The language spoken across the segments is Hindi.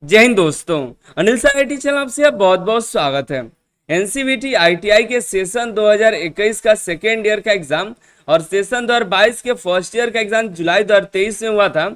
जय हिंद दोस्तों। अनिल सर आईटी चैनल आपसे बहुत बहुत स्वागत है। एनसीवीटी आईटीआई के सेशन 2021 का सेकेंड ईयर का एग्जाम और सेशन 2022 के फर्स्ट ईयर का एग्जाम जुलाई 2023 में हुआ था,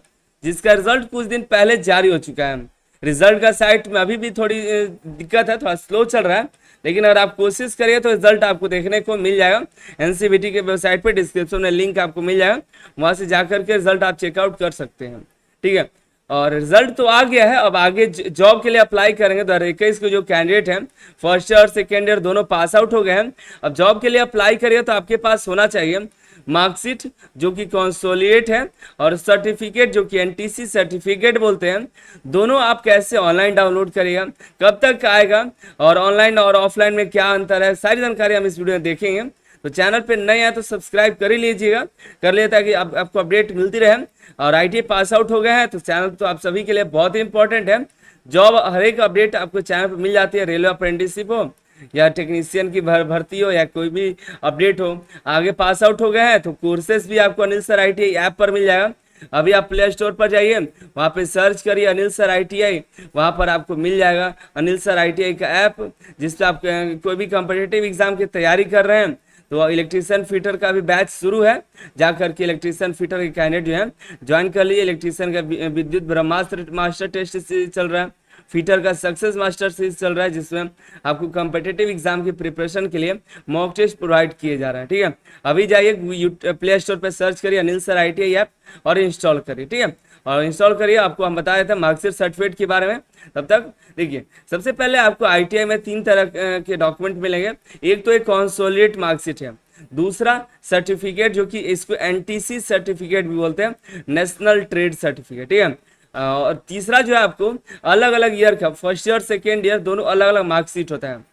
जिसका रिजल्ट कुछ दिन पहले जारी हो चुका है। रिजल्ट का साइट में अभी भी थोड़ी दिक्कत है, थोड़ा स्लो चल रहा है, लेकिन अगर आप कोशिश करिए तो रिजल्ट आपको देखने को मिल जाएगा। एनसीवीटी के वेबसाइट पे डिस्क्रिप्शन में लिंक आपको मिल जाएगा, वहां से जाकर के रिजल्ट आप चेकआउट कर सकते हैं। ठीक है, और रिजल्ट तो आ गया है। अब आगे जॉब के लिए अप्लाई करेंगे। 2021 के जो कैंडिडेट हैं फर्स्ट ईयर और सेकेंड ईयर दोनों पास आउट हो गए हैं। अब जॉब के लिए अप्लाई करिए तो आपके पास होना चाहिए मार्कशीट जो कि कंसोलिडेट है, और सर्टिफिकेट जो कि एनटीसी सर्टिफिकेट बोलते हैं। दोनों आप कैसे ऑनलाइन डाउनलोड करिएगा, कब तक आएगा, और ऑनलाइन और ऑफलाइन में क्या अंतर है, सारी जानकारी हम इस वीडियो में देखेंगे। तो चैनल पे नए हैं तो सब्सक्राइब कर ही लीजिएगा, कर लिए ताकि आपको अपडेट मिलती रहे। और आईटी पास आउट हो गए हैं तो चैनल तो आप सभी के लिए बहुत ही इंपॉर्टेंट है। जॉब हर एक अपडेट आपको चैनल पर मिल जाती है, रेलवे अप्रेंटिसशिप हो या टेक्नीशियन की भर्ती हो या कोई भी अपडेट हो। आगे पास आउट हो गए हैं तो कोर्सेज भी आपको अनिल सर आईटीआई ऐप पर मिल जाएगा। अभी आप प्ले स्टोर पर जाइए, वहाँ पे सर्च करिए अनिल सर आईटीआई, वहाँ पर आपको मिल जाएगा अनिल सर आईटीआई का ऐप, जिससे आप कोई भी कॉम्पिटिटिव एग्जाम की तैयारी कर रहे हैं तो इलेक्ट्रीशियन फिटर का भी बैच शुरू है। जाकर के इलेक्ट्रीशियन फिटर के कैंडिडेट जो है ज्वाइन कर लिए। इलेक्ट्रीशियन का विद्युत ब्रह्मास्त्र मास्टर टेस्ट सीरीज चल रहा है, फिटर का सक्सेस मास्टर सीरीज चल रहा है, जिसमें आपको कॉम्पिटिटिव एग्जाम की प्रिपरेशन के लिए मॉक टेस्ट प्रोवाइड किए जा रहे हैं। ठीक है, अभी जाइए प्ले स्टोर पर सर्च करिए अनिल सर आईटीआई ऐप और इंस्टॉल करिए। ठीक है, और इंस्टॉल करिए। आपको हम बता रहे थे मार्कशीट सर्टिफिकेट के बारे में। तब तक देखिए, सबसे पहले आपको आईटीआई में 3 तरह के डॉक्यूमेंट मिलेंगे। एक तो एक कंसोलिडेट मार्कशीट है, दूसरा सर्टिफिकेट जो कि इसको एनटीसी सर्टिफिकेट भी बोलते हैं, नेशनल ट्रेड सर्टिफिकेट। ठीक है, और तीसरा जो है आपको अलग अलग ईयर का फर्स्ट ईयर सेकेंड ईयर दोनों अलग अलग मार्कशीट होता है।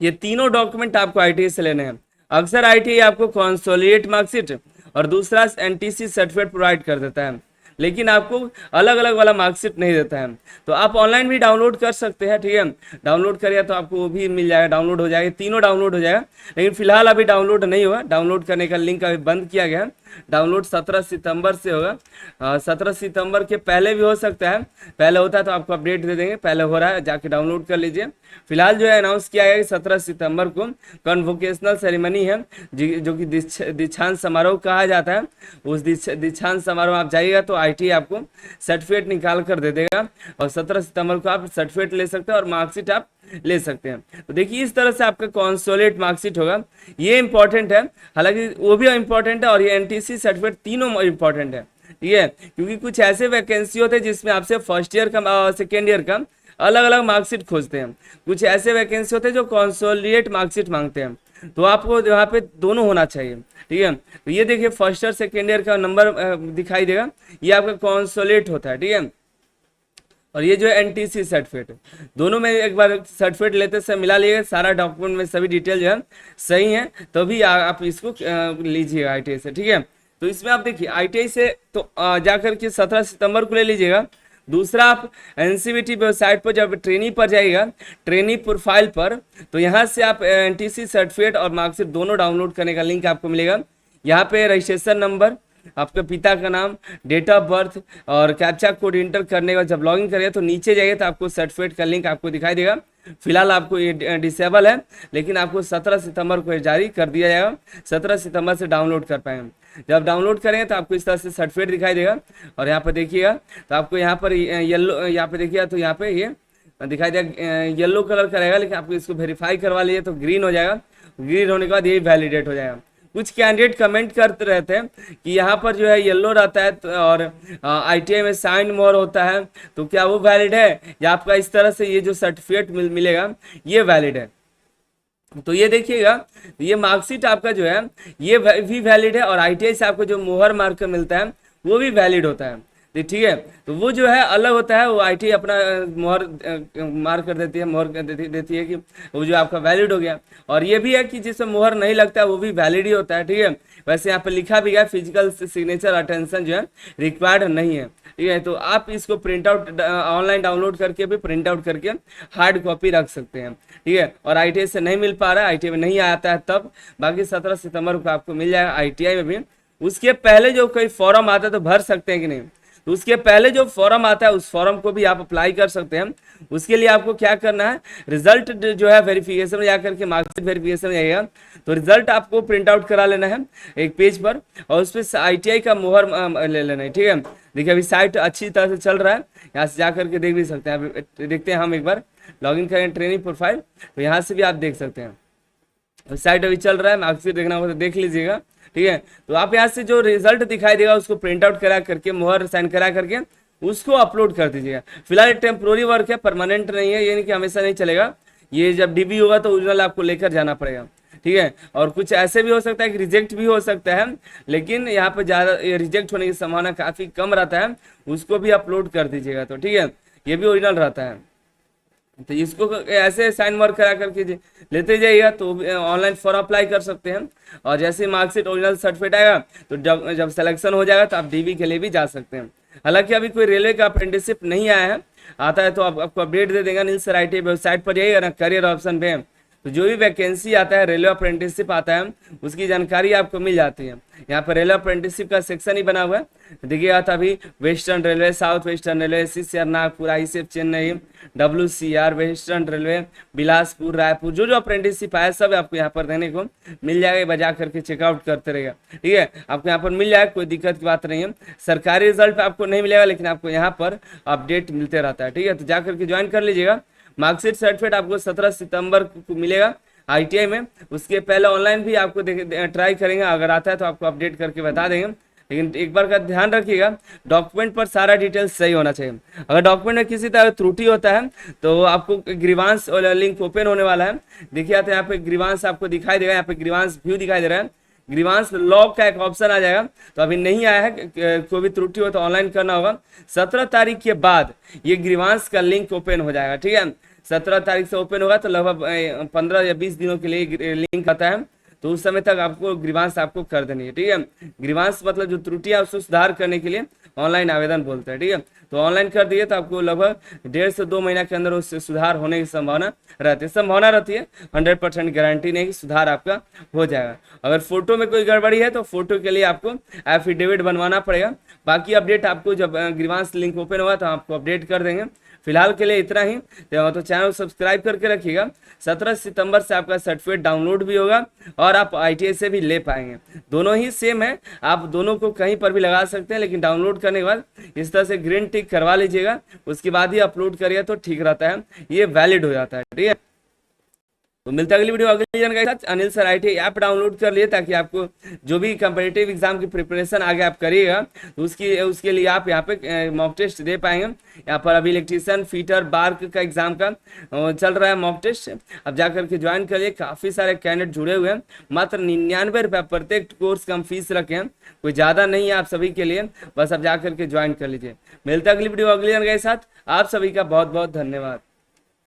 ये तीनों डॉक्यूमेंट आपको आईटीआई से लेने हैं। अक्सर आईटीआई आपको कंसोलिडेट मार्कशीट और दूसरा एनटीसी सर्टिफिकेट प्रोवाइड कर देता है, लेकिन आपको अलग अलग वाला मार्कशीट नहीं देता है। तो आप ऑनलाइन भी डाउनलोड कर सकते हैं। ठीक है, डाउनलोड करिए तो आपको वो भी मिल जाएगा, डाउनलोड हो जाएगा, तीनों डाउनलोड हो जाएगा। लेकिन फिलहाल अभी डाउनलोड नहीं हुआ, डाउनलोड करने का लिंक अभी बंद किया गया है। डाउनलोड 17 सितंबर से होगा। 17 सितंबर के पहले भी हो सकता है, पहले होता है तो आपको अपडेट दे देंगे। पहले हो रहा है, जाके डाउनलोड कर लीजिए। फिलहाल जो है अनाउंस किया गया कि 17 सितंबर को कन्वोकेशनल सेरेमनी है, जो कि दीक्षांत समारोह कहा जाता है। उस दीक्षांत समारोह आप जाइएगा तो आईटी आपको सर्टिफिकेट निकाल कर दे देगा, और 17 सितंबर को आप सर्टिफिकेट ले सकते हैं और मार्कशीट आप ले सकते हैं। तो देखिए, इस तरह से आपका कंसोलिडेट मार्कशीट होगा। ये इंपॉर्टेंट है, हालांकि वो भी इंपॉर्टेंट है और ये एनटीसी सर्टिफिकेट तीनों इंपॉर्टेंट है। ठीक है, क्योंकि कुछ ऐसे वैकेंसी होते हैं जिसमें आपसे फर्स्ट ईयर का सेकेंड ईयर का अलग अलग मार्कशीट खोजते हैं। कुछ ऐसे वैकेंसी होते हैं जो कंसोलिडेट मार्कशीट मांगते हैं, तो आपको यहाँ पे दोनों होना चाहिए। ठीक है, तो ये देखिए फर्स्ट ईयर सेकेंड ईयर का नंबर दिखाई देगा, ये आपका कंसोलिडेट होता है। ठीक है, और ये जो है एनटीसी सर्टिफिकेट, दोनों में एक बार सर्टिफिकेट लेते से मिला लिएगा, सारा डॉक्यूमेंट में सभी डिटेल जो है सही है, तभी आप इसको लीजिएगा आईटीआई से। ठीक है, तो इसमें आप देखिए आईटीआई से तो जाकर के 17 सितंबर को ले लीजिएगा। दूसरा, आप एनसीवीटी वेबसाइट पर जब ट्रेनी पर जाइएगा, ट्रेनी प्रोफाइल पर, तो यहाँ से आप एनटीसी सर्टिफिकेट और मार्कशीट दोनों डाउनलोड करने का लिंक आपको मिलेगा। यहाँ पे रजिस्ट्रेशन नंबर, आपके पिता का नाम, डेट ऑफ बर्थ और कैप्चा कोड इंटर करने के बाद जब लॉगिन करिए तो नीचे जाइए तो आपको सर्टिफिकेट का लिंक आपको दिखाई देगा। फिलहाल आपको ये डिसेबल है, लेकिन आपको 17 सितंबर को जारी कर दिया जाएगा। 17 सितंबर से डाउनलोड कर पाएंगे। जब डाउनलोड करेंगे तो आपको इस तरह से सर्टिफिकेट दिखाई देगा, और यहाँ पर देखिएगा तो आपको यहाँ पर येलो, यहाँ पे देखिएगा तो यहाँ पे ये दिखाई देगा येलो कलर का रहेगा, लेकिन आपको इसको वेरीफाई करवा लीजिए तो ग्रीन हो जाएगा। ग्रीन होने के बाद ये वैलिडेट हो जाएगा। कुछ कैंडिडेट कमेंट करते रहते हैं कि यहाँ पर जो है येलो रहता है और आईटीआई में साइन मोर होता है, तो क्या वो वैलिड है, या आपका इस तरह से ये जो सर्टिफिकेट मिलेगा ये वैलिड है। तो ये देखिएगा, ये मार्कशीट आपका जो है ये भी वैलिड है, और आईटीआई से आपको जो मोहर मार्कर मिलता है वो भी वैलिड होता है। ठीक है, तो वो जो है अलग होता है, वो आईटी अपना मोहर मार कर देती है, मोहर देती है कि वो जो आपका वैलिड हो गया। और ये भी है कि जिसमें मोहर नहीं लगता है वो भी वैलिड ही होता है। ठीक है, वैसे यहाँ पे लिखा भी गया फिजिकल सिग्नेचर अटेंशन जो है रिक्वायर्ड नहीं है। ठीक है, तो आप इसको प्रिंट आउट ऑनलाइन डाउनलोड करके भी प्रिंट आउट करके हार्ड कॉपी रख सकते हैं। ठीक है, और आईटीआई से नहीं मिल पा रहा है, आईटीआई में नहीं आता है तब, बाकी 17 सितंबर को आपको मिल जाएगा आईटीआई में भी। उसके पहले जो कोई फॉर्म आता है तो भर सकते हैं कि नहीं, तो उसके पहले जो फॉर्म आता है उस फॉर्म को भी आप अप्लाई कर सकते हैं। उसके लिए आपको क्या करना है, रिजल्ट जो है वेरिफिकेशन में जाकर के मार्कशीट वेरिफिकेशन में जाइएगा, तो रिजल्ट आपको प्रिंट आउट करा लेना है एक पेज पर, और उस पर ITI का मोहर ले लेना है, ठीक है। देखिए अभी साइट अच्छी तरह से चल रहा है, यहाँ से जाकर के देख भी सकते हैं। अभी देखते हैं हम एक बार लॉगिन करें ट्रेनिंग प्रोफाइल, तो यहाँ से भी आप देख सकते हैं। साइट अभी चल रहा है, मार्कशीट देखना होगा तो देख लीजिएगा, ठीक है। तो आप यहाँ से जो रिजल्ट दिखाई देगा उसको प्रिंट आउट करा करके मोहर साइन करा करके उसको अपलोड कर दीजिएगा। फिलहाल टेम्प्रोरी वर्क है, परमानेंट नहीं है, यानी कि हमेशा नहीं चलेगा। ये जब DB होगा तो ओरिजिनल आपको लेकर जाना पड़ेगा, ठीक है। और कुछ ऐसे भी हो सकता है कि रिजेक्ट भी हो सकता है, लेकिन यहाँ पे ज़्यादा रिजेक्ट होने की संभावना काफ़ी कम रहता है, उसको भी अपलोड कर दीजिएगा, तो ठीक है। ये भी ओरिजिनल रहता है, तो इसको ऐसे साइन वर्क करा करके लेते जाइएगा तो ऑनलाइन फॉर्म अप्लाई कर सकते हैं। और जैसे मार्कशीट ओरिजिनल सर्टिफिकेट आएगा तो जब सिलेक्शन हो जाएगा तो आप DB के लिए भी जा सकते हैं। हालांकि अभी कोई रेलवे का अप्रेंटिसशिप नहीं आया है, आता है तो आपको अपडेट दे देगा। नील सर ITI वेबसाइट पर जाइएगा ना, करियर ऑप्शन पे, तो जो भी वैकेंसी आता है, रेलवे अप्रेंटिसशिप आता है, उसकी जानकारी आपको मिल जाती है। यहाँ पर रेलवे अप्रेंटिसशिप का सेक्शन ही बना हुआ है, देखिएगा तो अभी western railway, south western railway, CCR Nagpur, ICF Chennai, WCR, western railway, Bilaspur, Raipur, जो जो अप्रेंटिसशिप आया सब आपको यहाँ पर देने को मिल जाएगा। बजा करके चेकआउट करते रहेगा, ठीक है। आपको यहाँ पर मिल जाएगा, कोई दिक्कत की बात नहीं है। सरकारी रिजल्ट आपको नहीं मिलेगा, लेकिन आपको यहाँ पर अपडेट मिलते रहता है, ठीक है। तो जा करके ज्वाइन कर लीजिएगा। मार्कशीट सर्टिफिकेट आपको 17 सितंबर को मिलेगा ITI में। उसके पहले ऑनलाइन भी आपको ट्राई करेंगे, अगर आता है तो आपको अपडेट करके बता देंगे। लेकिन एक बार का ध्यान रखिएगा, डॉक्यूमेंट पर सारा डिटेल्स सही होना चाहिए। अगर डॉक्यूमेंट में किसी तरह त्रुटि होता है तो आपको ग्रीवांस लिंक ओपन होने वाला है। देखिए तो यहाँ पे ग्रीवांस आपको दिखाई देगा, यहाँ पे ग्रीवांस व्यू दिखाई दे रहा है, ग्रीवांस लॉग का एक ऑप्शन आ जाएगा। तो अभी नहीं आया है, कोई भी त्रुटि हो तो ऑनलाइन करना होगा। 17 तारीख के बाद ये ग्रीवांस का लिंक ओपन हो जाएगा, ठीक है। 17 तारीख से ओपन होगा तो लगभग 15 या 20 दिनों के लिए लिंक आता है, तो उस समय तक आपको ग्रीवांस आपको कर देनी है, ठीक है। ग्रीवांस मतलब जो त्रुटियां उसको सुधार करने के लिए ऑनलाइन आवेदन बोलते हैं, ठीक है। तो ऑनलाइन कर दिए तो आपको लगभग 1.5 से 2 महीना के अंदर उससे सुधार होने की संभावना रहती है। 100% गारंटी नहीं कि सुधार आपका हो जाएगा। अगर फोटो में कोई गड़बड़ी है तो फोटो के लिए आपको एफिडेविट बनवाना पड़ेगा। बाकी अपडेट आपको जब ग्रीवांस लिंक ओपन होगा तो आपको अपडेट कर देंगे। फिलहाल के लिए इतना ही, तो चैनल सब्सक्राइब करके रखिएगा। 17 सितंबर से आपका सर्टिफिकेट डाउनलोड भी होगा और आप ITI से भी ले पाएंगे। दोनों ही सेम है, आप दोनों को कहीं पर भी लगा सकते हैं, लेकिन डाउनलोड करने के बाद इस तरह से ग्रीन टिक करवा लीजिएगा, उसके बाद ही अपलोड करिएगा तो ठीक रहता है, ये वैलिड हो जाता है, ठीक है। तो मिलता है अगली वीडियो अगली जानकारी के साथ। Anil sir ITI app download कर लिए ताकि आपको जो भी कंपटीटिव एग्जाम की प्रिपरेशन आगे आप करिएगा तो उसके लिए आप यहाँ पे मॉक टेस्ट दे पाएंगे। यहाँ पर अभी इलेक्ट्रीशियन, फीटर, बार्क का एग्जाम का चल रहा है मॉक टेस्ट। अब जा करके ज्वाइन करिए, काफ़ी सारे कैंडिडेट जुड़े हुए हैं। मात्र 99 रुपये प्रत्येक कोर्स का हम फीस रखे हैं, कोई ज़्यादा नहीं है आप सभी के लिए, बस अब जा करके ज्वाइन कर लीजिए। मिलता है अगली वीडियो अगली जानकारी के साथ। आप सभी का बहुत बहुत धन्यवाद।